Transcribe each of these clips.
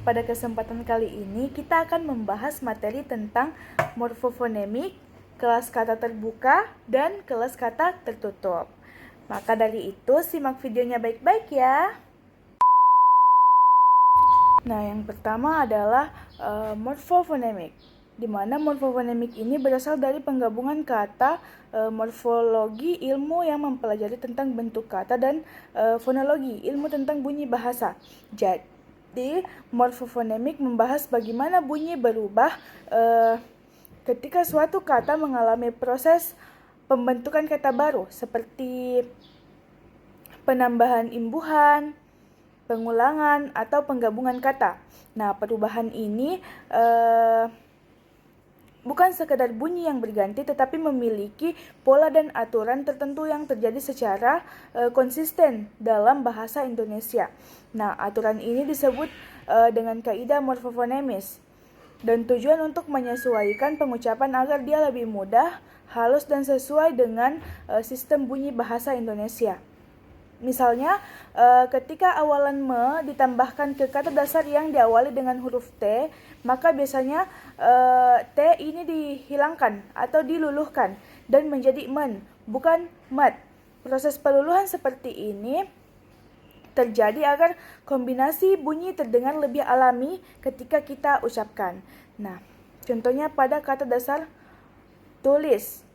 pada kesempatan kali ini kita akan membahas materi tentang morfofonemik, kelas kata terbuka, dan kelas kata tertutup. Maka dari itu, simak videonya baik-baik ya. Nah, yang pertama adalah morfofonemik, di mana morfofonemik ini berasal dari penggabungan kata morfologi, ilmu yang mempelajari tentang bentuk kata, dan fonologi, ilmu tentang bunyi bahasa. Jadi, morfofonemik membahas bagaimana bunyi berubah ketika suatu kata mengalami proses pembentukan kata baru, seperti penambahan imbuhan, pengulangan, atau penggabungan kata. Nah, perubahan ini bukan sekedar bunyi yang berganti, tetapi memiliki pola dan aturan tertentu yang terjadi secara konsisten dalam bahasa Indonesia. Nah, aturan ini disebut dengan kaidah morfofonemis, dan tujuan untuk menyesuaikan pengucapan agar dia lebih mudah, halus, dan sesuai dengan sistem bunyi bahasa Indonesia. Misalnya, ketika awalan me ditambahkan ke kata dasar yang diawali dengan huruf T, maka biasanya T ini dihilangkan atau diluluhkan dan menjadi men, bukan mat. Proses peluluhan seperti ini terjadi agar kombinasi bunyi terdengar lebih alami ketika kita ucapkan. Nah, contohnya pada kata dasar tulis.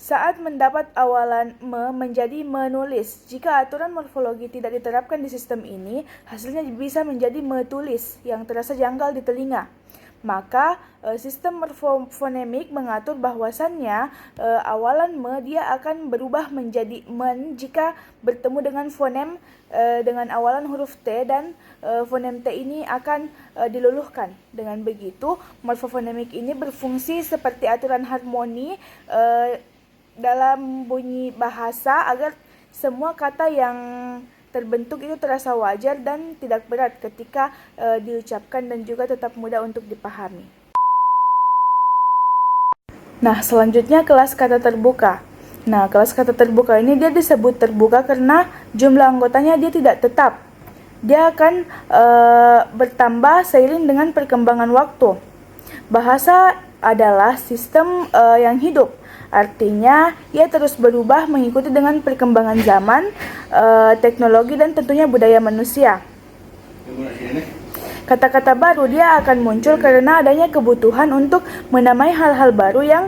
Saat mendapat awalan me menjadi menulis. Jika aturan morfologi tidak diterapkan di sistem ini, hasilnya bisa menjadi metulis yang terasa janggal di telinga. Maka sistem morfofonemik mengatur bahwasannya awalan me dia akan berubah menjadi men jika bertemu dengan fonem dengan awalan huruf T, dan fonem T ini akan diluluhkan. Dengan begitu, morfofonemik ini berfungsi seperti aturan harmoni dalam bunyi bahasa agar semua kata yang terbentuk itu terasa wajar dan tidak berat ketika diucapkan, dan juga tetap mudah untuk dipahami. Nah, selanjutnya kelas kata terbuka. Nah, kelas kata terbuka ini dia disebut terbuka karena jumlah anggotanya dia tidak tetap. Dia akan bertambah seiring dengan perkembangan waktu. Bahasa adalah sistem yang hidup. Artinya, ia terus berubah mengikuti dengan perkembangan zaman, teknologi, dan tentunya budaya manusia. Kata-kata baru dia akan muncul karena adanya kebutuhan untuk menamai hal-hal baru yang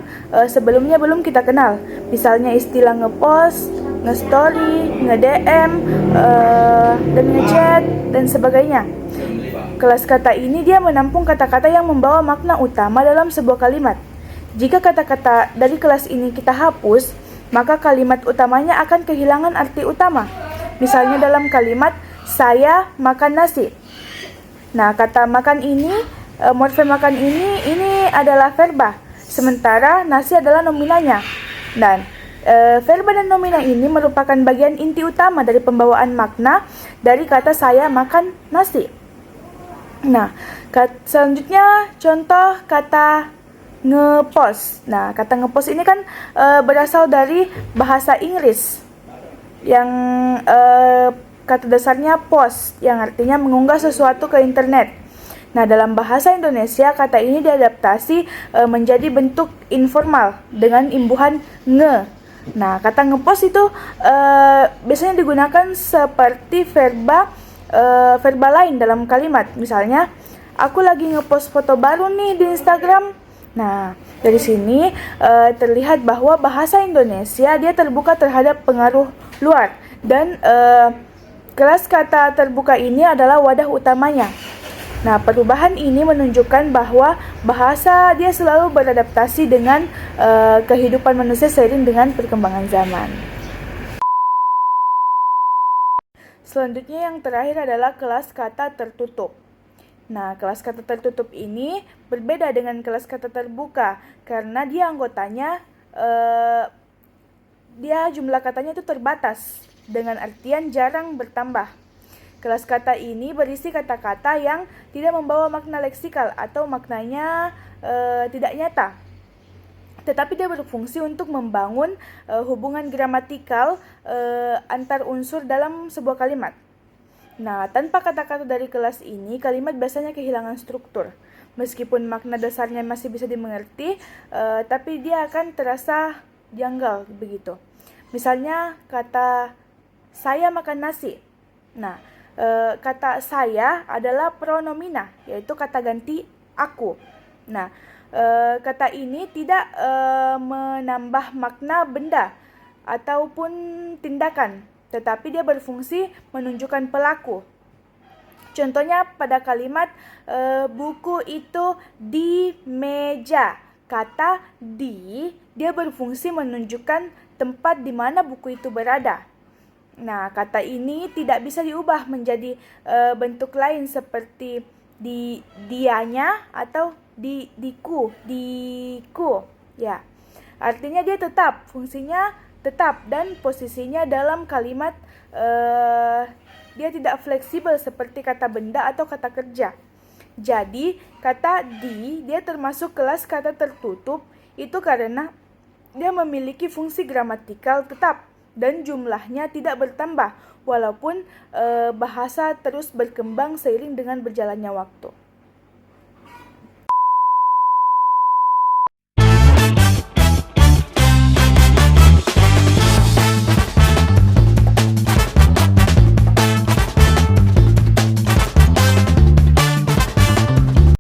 sebelumnya belum kita kenal. Misalnya istilah ngepost, nge-story, nge-DM, dan nge-chat, dan sebagainya. Kelas kata ini dia menampung kata-kata yang membawa makna utama dalam sebuah kalimat. Jika kata-kata dari kelas ini kita hapus, maka kalimat utamanya akan kehilangan arti utama. Misalnya dalam kalimat, saya makan nasi. Nah, kata makan ini, morfem makan ini adalah verba, sementara nasi adalah nominanya. Dan verba dan nomina ini merupakan bagian inti utama dari pembawaan makna dari kata saya makan nasi. Nah, selanjutnya contoh kata ngepost. Nah, kata ngepost ini kan berasal dari bahasa Inggris yang kata dasarnya post, yang artinya mengunggah sesuatu ke internet. Nah, dalam bahasa Indonesia kata ini diadaptasi menjadi bentuk informal dengan imbuhan nge. Nah, kata ngepost itu biasanya digunakan seperti verba lain dalam kalimat. Misalnya, aku lagi ngepost foto baru nih di Instagram. Nah, dari sini terlihat bahwa bahasa Indonesia dia terbuka terhadap pengaruh luar, dan kelas kata terbuka ini adalah wadah utamanya. Nah, perubahan ini menunjukkan bahwa bahasa dia selalu beradaptasi dengan kehidupan manusia seiring dengan perkembangan zaman. Selanjutnya yang terakhir adalah kelas kata tertutup. Nah, kelas kata tertutup ini berbeda dengan kelas kata terbuka karena dia anggotanya, dia jumlah katanya itu terbatas, dengan artian jarang bertambah. Kelas kata ini berisi kata-kata yang tidak membawa makna leksikal atau maknanya tidak nyata, tetapi dia berfungsi untuk membangun hubungan gramatikal antar unsur dalam sebuah kalimat. Nah, tanpa kata-kata dari kelas ini, kalimat biasanya kehilangan struktur. Meskipun makna dasarnya masih bisa dimengerti, tapi dia akan terasa janggal begitu. Misalnya kata saya makan nasi. Nah, kata saya adalah pronomina, yaitu kata ganti aku. Nah, kata ini tidak menambah makna benda ataupun tindakan, tetapi dia berfungsi menunjukkan pelaku. Contohnya pada kalimat buku itu di meja. Kata di, dia berfungsi menunjukkan tempat di mana buku itu berada. Nah, kata ini tidak bisa diubah menjadi bentuk lain seperti dianya atau diku. Ya. Artinya dia tetap, fungsinya tetap dan posisinya dalam kalimat dia tidak fleksibel seperti kata benda atau kata kerja. Jadi, kata di dia termasuk kelas kata tertutup itu karena dia memiliki fungsi gramatikal tetap dan jumlahnya tidak bertambah walaupun bahasa terus berkembang seiring dengan berjalannya waktu.